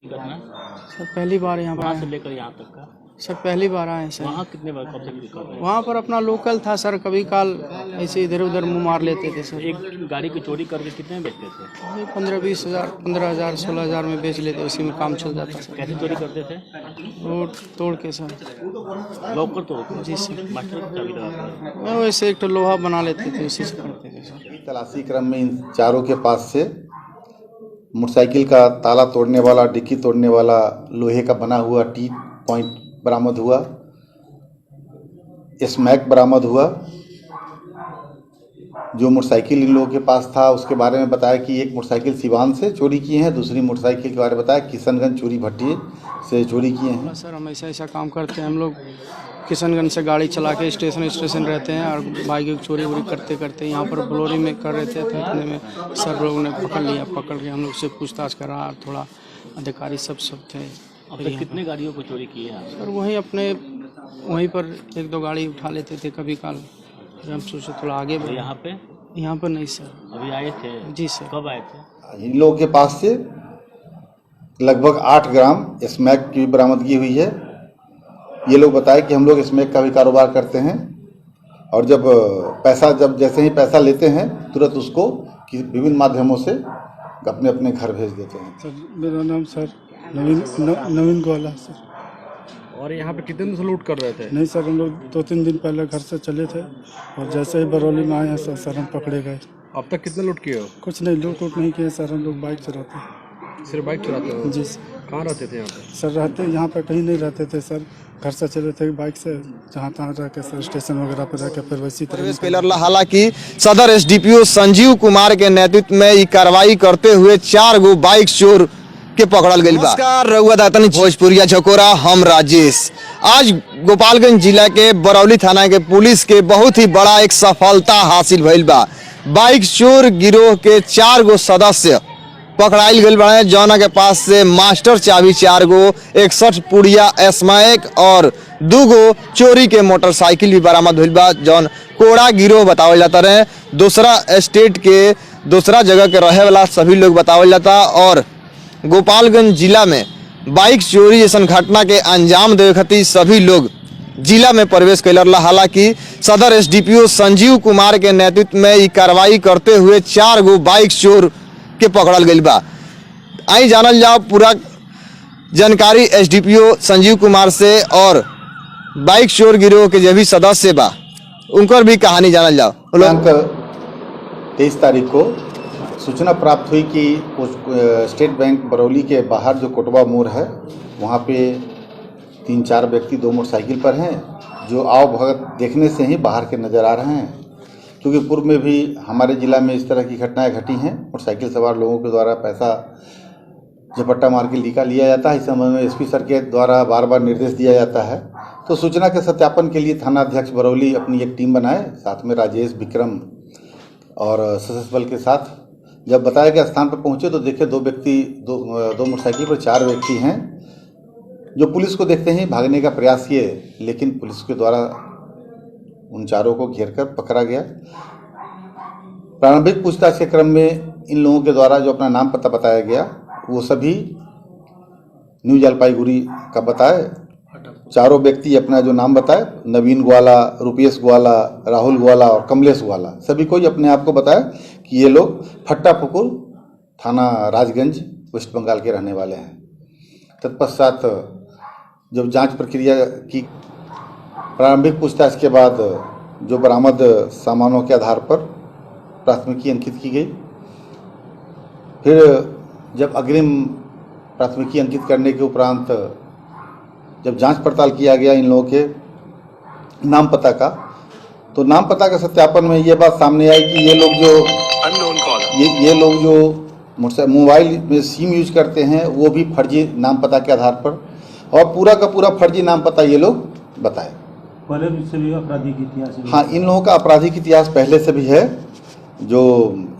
करना सर पहली बार यहाँ पर वहाँ से आए। लेकर यहाँ तक का। सर पहली बार आए सर। वहाँ कितने बार कब से कर रहे हैं? वहाँ पर अपना लोकल था सर, कभी काल ऐसे इधर उधर मुँह मार लेते थे सर। एक गाड़ी की चोरी करके कितने में बेचते थे? वही 15-20 हज़ार, 15,000, 16,000 में बेच लेते, उसी में काम चल जाता सर। कैसे चोरी करते थे? रोड तोड़ के सर। लॉकर तोड़ के? जी सर। मास्टर की चाबी लगा कर। मैं वैसे एक तो लोहा बना लेते थे, उसी से करते थे सर। तलाशी क्रम में इन चारों के पास से मोटरसाइकिल का ताला तोड़ने वाला, डिक्की तोड़ने वाला, लोहे का बना हुआ टी पॉइंट बरामद हुआ, स्मैक बरामद हुआ। जो मोटरसाइकिल इन लोगों के पास था उसके बारे में बताया कि एक मोटरसाइकिल सिवान से चोरी किए हैं, दूसरी मोटरसाइकिल के बारे में बताया किशनगंज चोरी भट्टी से चोरी किए हैं। सर हम ऐसा काम करते हैं, हम लोग किशनगंज से गाड़ी चला के स्टेशन रहते हैं और बाइक की चोरी वोरी करते करते यहाँ पर ब्लोरी में कर रहे थे, तो इतने में सर लोगों ने पकड़ लिया। पकड़ के हम लोग से पूछताछ करा और थोड़ा अधिकारी सब थे। अब तक कितने गाड़ियों को चोरी किए हैं? सर वहीं अपने वहीं पर 1-2 गाड़ी उठा लेते थे कभी काल। फिर हम सोचे थोड़ा आगे बढ़े। यहाँ पर नहीं सर। अभी आए थे? जी सर। कब आए थे? इन लोगों के पास से लगभग 8 ग्राम स्मैक की बरामदगी हुई है। ये लोग बताए कि हम लोग स्मैक का भी कारोबार करते हैं और जब जैसे ही पैसा लेते हैं तुरंत उसको विभिन्न माध्यमों से अपने अपने घर भेज देते हैं। सर मेरा नाम सर नवीन गोवाला सर। और यहाँ पे कितने दिन से लूट कर रहे थे? नहीं सर, हम लोग 2-3 दिन पहले घर से चले थे और जैसे ही बरौली में आए हैं सर हम पकड़े गए। अब तक कितने लूट किए हो? कुछ नहीं, लूट नहीं किए सर। हम लोग बाइक चलाते हैं। सिर्फ बाइक चलाते हो? जी सर। कहाँ रहते थे यहाँ पे? सर रहते यहाँ पे कहीं नहीं रहते थे सर, घर से चले थे बाइक से, जहाँ तहाँ रह के सर स्टेशन वगैरह पे रह के फिर वैसी तरह। हालांकि सदर एसडीपीओ संजीव कुमार के नेतृत्व में ये कार्रवाई करते हुए 4 गो बाइक चोर के पकड़ल गई बा। नमस्कार, रउआ दातन भोजपुरिया झकोरा, हम राजेश। आज गोपालगंज जिला के बरौली थाना के पुलिस के बहुत ही बड़ा एक सफलता हासिल भइल बा। बाइक चोर गिरोह के 4 गो सदस्य पकड़ाइल गई बड़े, जौना के पास से मास्टर चाबी 4 गो, 61 पुड़िया स्मैक और 2 गो चोरी के मोटरसाइकिल भी बरामद हुई बा। जौन कोड़ा गिरोह बतावल जाता रहे, दूसरा स्टेट के दूसरा जगह के रहे वाला सभी लोग बतावल जाता। और गोपालगंज जिला में बाइक चोरी जैसा घटना के अंजाम देवे खातिर सभी लोग जिला में प्रवेश कैलर। हालांकि सदर एसडीपीओ संजीव कुमार के नेतृत्व में ये कार्रवाई करते हुए 4 गो बाइक चोर के पकड़ल गई बा। आई जानल जाओ पूरा जानकारी एसडीपीओ संजीव कुमार से और बाइक चोर गिरोह के जो भी सदस्य बा उनकर भी कहानी जानल जाओ। दिनांक 23 तारीख को सूचना प्राप्त हुई कि स्टेट बैंक बरौली के बाहर जो कोटवा मोड़ है वहाँ पे 3-4 व्यक्ति 2 मोटरसाइकिल पर हैं, जो आओ भगत देखने से ही बाहर के नज़र आ रहे हैं। क्योंकि पूर्व में भी हमारे ज़िला में इस तरह की घटनाएं घटी हैं। मोटरसाइकिल सवार लोगों के द्वारा पैसा झपट्टा मार के लिया जाता है। इस समय में एसपी सर के द्वारा बार बार निर्देश दिया जाता है। तो सूचना के सत्यापन के लिए थाना अध्यक्ष बरौली अपनी एक टीम बनाए, साथ में राजेश, विक्रम और सशस्त्र बल के साथ। जब बताया गया स्थान पर पहुंचे तो देखे 2 मोटरसाइकिल पर 4 व्यक्ति हैं, जो पुलिस को देखते ही भागने का प्रयास किए, लेकिन पुलिस के द्वारा उन 4 को घेरकर पकड़ा गया। प्रारंभिक पूछताछ के क्रम में इन लोगों के द्वारा जो अपना नाम पता बताया गया वो सभी न्यू जलपाईगुड़ी का बताए। 4 व्यक्ति अपना जो नाम बताए, नवीन ग्वाला, रुपेश ग्वाला, राहुल ग्वाला और कमलेश ग्वाला, सभी कोई अपने आप को बताया कि ये लोग फट्टापुकुर थाना राजगंज वेस्ट बंगाल के रहने वाले हैं। तत्पश्चात जब जांच प्रक्रिया की प्रारंभिक पूछताछ के बाद जो बरामद सामानों के आधार पर प्राथमिकी अंकित की गई। फिर जब अग्रिम प्राथमिकी अंकित करने के उपरांत जब जांच पड़ताल किया गया इन लोगों के नाम पता का, तो नाम पता के सत्यापन में ये बात सामने आई कि ये लोग जो मोबाइल में सिम यूज करते हैं वो भी फर्जी नाम पता के आधार पर, और पूरा का पूरा फर्जी नाम पता ये लोग बताए। पहले से भी आपराधिक इतिहास है? हाँ, इन लोगों का आपराधिक इतिहास पहले से भी है। जो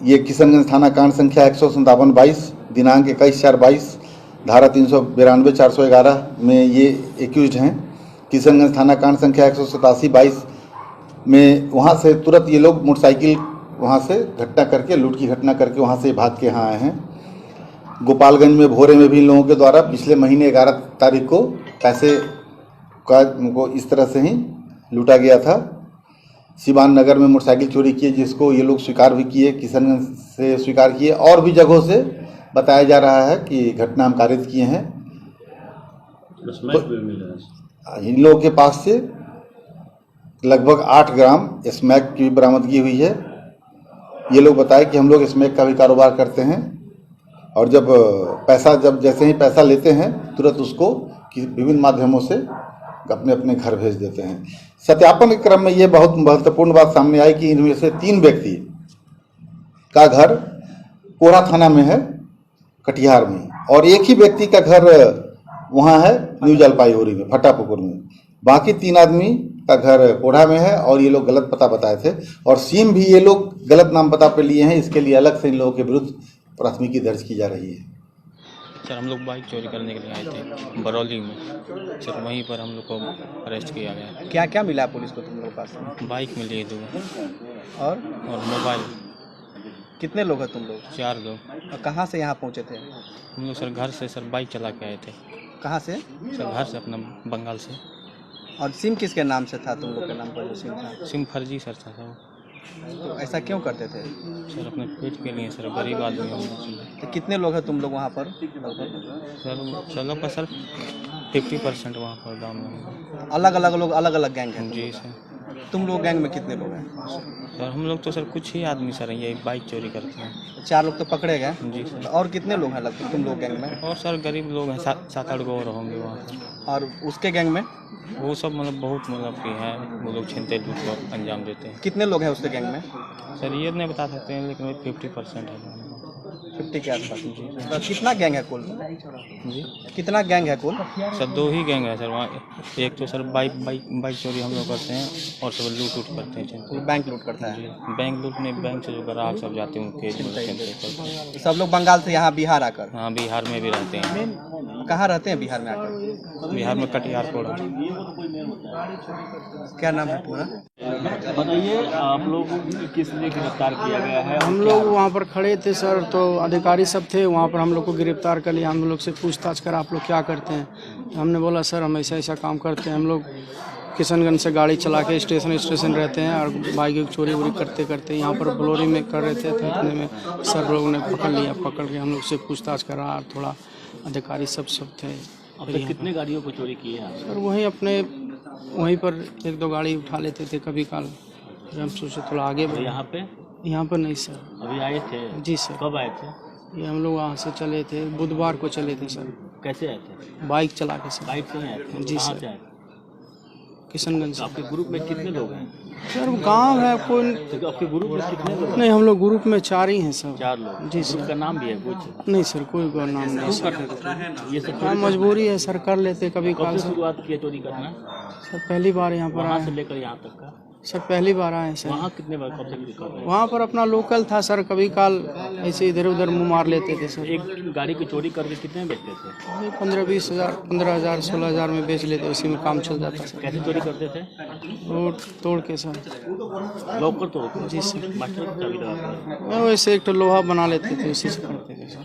ये किशनगंज थाना कांड संख्या 157-22 दिनांक 21/4/22 धारा 392, 411 में ये एक्यूज्ड हैं। किशनगंज थाना कांड संख्या 187-22 में वहाँ से तुरंत ये लोग मोटरसाइकिल वहाँ से घटना करके, लूट की घटना करके वहाँ से भाग के यहाँ आए हैं। गोपालगंज में भोरे में भी इन लोगों के द्वारा पिछले महीने 11 तारीख को पैसे का उनको इस तरह से ही लूटा गया था। सिवान नगर में मोटरसाइकिल चोरी किए, जिसको ये लोग स्वीकार भी किए, किशनगंज से स्वीकार किए, और भी जगहों से बताया जा रहा है कि घटना हम कारित किए हैं। इन लोगों के पास से लगभग 8 ग्राम स्मैक की बरामदगी हुई है। ये लोग बताए कि हम लोग स्मैक का भी कारोबार करते हैं, और जब जैसे ही पैसा लेते हैं तुरंत उसको विभिन्न माध्यमों से अपने अपने घर भेज देते हैं। सत्यापन के क्रम में ये बहुत महत्वपूर्ण बात सामने आई कि इनमें से 3 व्यक्ति का घर कोढ़ा थाना में है, कटिहार में, और एक ही व्यक्ति का घर वहाँ है न्यू जलपाईगुड़ी में, फटापुकुर में। बाकी 3 आदमी का घर कोढ़ा में है, और ये लोग गलत पता बताए थे, और सिम भी ये लोग गलत नाम पता पे लिए हैं। इसके लिए अलग से इन लोगों के विरुद्ध प्राथमिकी दर्ज की जा रही है। सर हम लोग बाइक चोरी करने के लिए आए थे बरौली में, सर वहीं पर हम लोग को अरेस्ट किया गया। क्या क्या मिला पुलिस को तुम लोग के पास? बाइक मिली है 2 और मोबाइल। कितने लोग हैं तुम लोग? 4 लोग। और कहाँ से यहाँ पहुँचे थे? हम लोग सर घर से सर बाइक चला के आए थे। कहाँ से? सर घर से, अपना बंगाल से। और सिम किसके नाम से था? तुम लोग के नाम पर जो सिम था? सिम फर्जी सर था सर। तो ऐसा क्यों करते थे? सर अपने पेट के लिए सर, गरीब आदमी हम लोग। तो कितने लोग हैं तुम लोग वहाँ पर? सर लोग का सर 50% वहाँ पर गाँव में। अलग अलग लोग, अलग अलग गैंग हैं? जी सर। तुम लोग गैंग में कितने लोग हैं? सर हम लोग तो सर कुछ ही आदमी सर ये बाइक चोरी करते हैं। 4 लोग तो पकड़े गए? जी सर। और कितने लोग हैं लगते तुम लोग गैंग में? और सर गरीब लोग हैं, 7-8 गो और होंगे वहाँ पर। और उसके गैंग में? वो सब मतलब बहुत मतलब कि है, वो लोग छीनते लूट को अंजाम देते हैं। कितने लोग हैं उसके गैंग में? सर ये नहीं बता सकते हैं, लेकिन 50% है। 50 के आसपास। तो कितना गैंग है कुल? जी कितना गैंग है कुल? सर 2 ही गैंग है सर वहाँ। एक तो सर बाइक चोरी हम लोग करते हैं, और सब लूट करते हैं। बैंक लूट करता है? बैंक लूट नहीं, बैंक से जो ग्राहक सब जाते हैं उनके। सब लोग बंगाल से यहाँ बिहार आकर? हाँ बिहार में भी रहते हैं। कहाँ रहते हैं बिहार में आकर? बिहार में कटिहार कोड़ा। क्या नाम है पूरा? बताइए, आप लोग किस लिए गिरफ्तार किया गया है? हम लोग वहाँ पर खड़े थे सर, तो अधिकारी सब थे वहाँ पर, हम लोग को गिरफ्तार कर लिया। हम लोग से पूछताछ कर आप लोग क्या करते हैं? हमने बोला सर हम ऐसा ऐसा काम करते हैं। हम लोग किशनगंज से गाड़ी चला के स्टेशन रहते हैं, और बाइक की चोरी वोरी करते करते यहाँ पर ब्लोरी में कर रहे थे, तो इतने में सर लोगों ने पकड़ लिया। पकड़ के हम लोग से पूछताछ करा, और थोड़ा अधिकारी सब थे। अब तक कितने गाड़ियों को चोरी किए हैं? सर वहीं पर 1-2 गाड़ी उठा लेते थे कभी काल। हम सोचे थोड़ा आगे बढ़े। यहाँ पर नहीं सर। अभी आए थे? जी सर। कब आए थे? ये हम लोग वहाँ से चले थे, बुधवार को चले थे सर। कैसे आए थे? बाइक चला के सर। बाइक से आए थे? जी कहाँ सर। से आए थे? किशनगंज से। आपके ग्रुप में कितने लोग हैं? सर गांव है कोई? तो आपके ग्रुप में कितने लोग? नहीं, हम लोग ग्रुप में 4 ही हैं सर। 4 लोग? जी ग्रुप सर। का नाम भी है कुछ? नहीं सर, कोई का नाम नहीं सर। ये सब हाँ, मजबूरी है सर, कर लेते कभी कब काल से सर। शुरुआत की चोरी करना? सर पहली बार यहाँ पर वहाँ से आए लेकर यहाँ तक का? सर, पहली बार आए सर। वहाँ कितने बार कब से कर रहे हैं? वहाँ पर अपना लोकल था सर, कभी काल ऐसे इधर उधर मुँह मार लेते थे सर। एक गाड़ी की चोरी करके कितने में बेचते थे? 15-20 हज़ार, 15,000, 16,000 में बेच लेते, उसी में काम चल जाता सर। कैसे चोरी करते थे? तोड़ के सर। लॉकर तोड़ के? जी सर। मास्टर की चाबी लगा के? वैसे एक तो लोहा बना लेते थे, उसी से करते थे सर।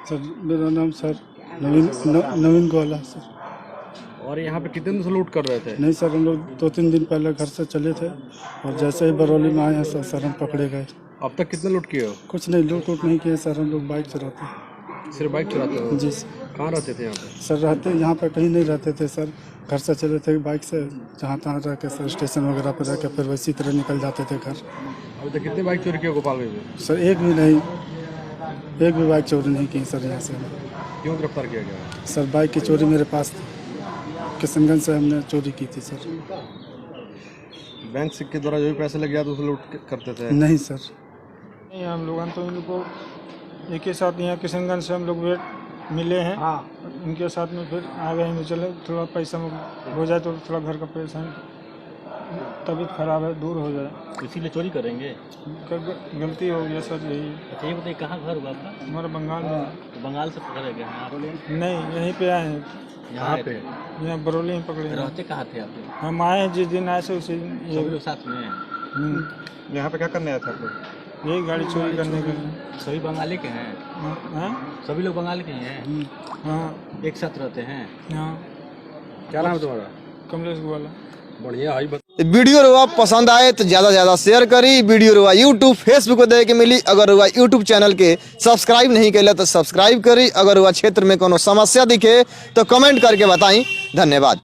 सर मेरा नाम सर नवीन गोला सर। और यहाँ पे कितने दिन से लूट कर रहे थे? नहीं सर, हम लोग 2-3 दिन पहले घर से चले थे, और जैसे ही बरौली में आए हैं सर हम पकड़े गए। अब तक कितने लूट किए हो? कुछ नहीं, लूट नहीं किए सर। हम लोग बाइक चलाते हैं। सिर्फ बाइक चलाते हो? जी सर। कहाँ रहते थे यहाँ पे? सर रहते यहाँ पे कहीं नहीं रहते थे सर। घर से चले थे बाइक से, जहाँ तहाँ रह के सर स्टेशन वगैरह पर रह के फिर वैसी तरह निकल जाते थे घर। अभी तक कितने बाइक चोरी किए गोपालगंज में? सर एक भी बाइक चोरी नहीं की सर यहाँ से। क्यों गिरफ्तार किया गया? सर बाइक की चोरी मेरे पास थी, किशनगंज से हमने चोरी की थी सर। बैंक सिक्के द्वारा जो भी पैसे लग गया तो उसे लूट करते थे? नहीं सर। नहीं, हम लोग तो इन लोग को एक ही साथ यहाँ किशनगंज से हम लोग वेट मिले हैं। इनके साथ में फिर आ गए हैं, चले थोड़ा पैसा हो जाए तो थोड़ा घर का परेशान, तबीयत खराब है, दूर हो जाए, इसीलिए चोरी करेंगे? गलती हो गया सर, यही। अच्छा ये बताइए, कहाँ घर हुआ आपका? हमारा बंगाल में। तो बंगाल से पकड़े गए हैं आप लोग? नहीं, यहीं पे आए हैं। यहाँ पे? यहाँ बरौली में पकड़े हैं। रहते कहाँ थे आप लोग? हम आए हैं जिस दिन आए थे उसी दिन। सब लोग साथ में हैं? यहाँ पे क्या करने आए थे आप लोग? यही गाड़ी चोरी करने के लिए। सभी बंगाली के हैं? हाँ सभी लोग बंगाल के ही हैं? हाँ एक साथ रहते हैं? हाँ। क्या नाम है तुम्हारा? कमलेश गोवाला। बढ़िया हाई वीडियो रुआ पसंद आए तो ज्यादा से ज्यादा शेयर करी। वीडियो रुआ यूट्यूब फेसबुक पर देखे के मिली। अगर रुआ यूट्यूब चैनल के सब्सक्राइब नहीं कैले तो सब्सक्राइब करी। अगर रुआ क्षेत्र में कोनो समस्या दिखे तो कमेंट करके बताई। धन्यवाद।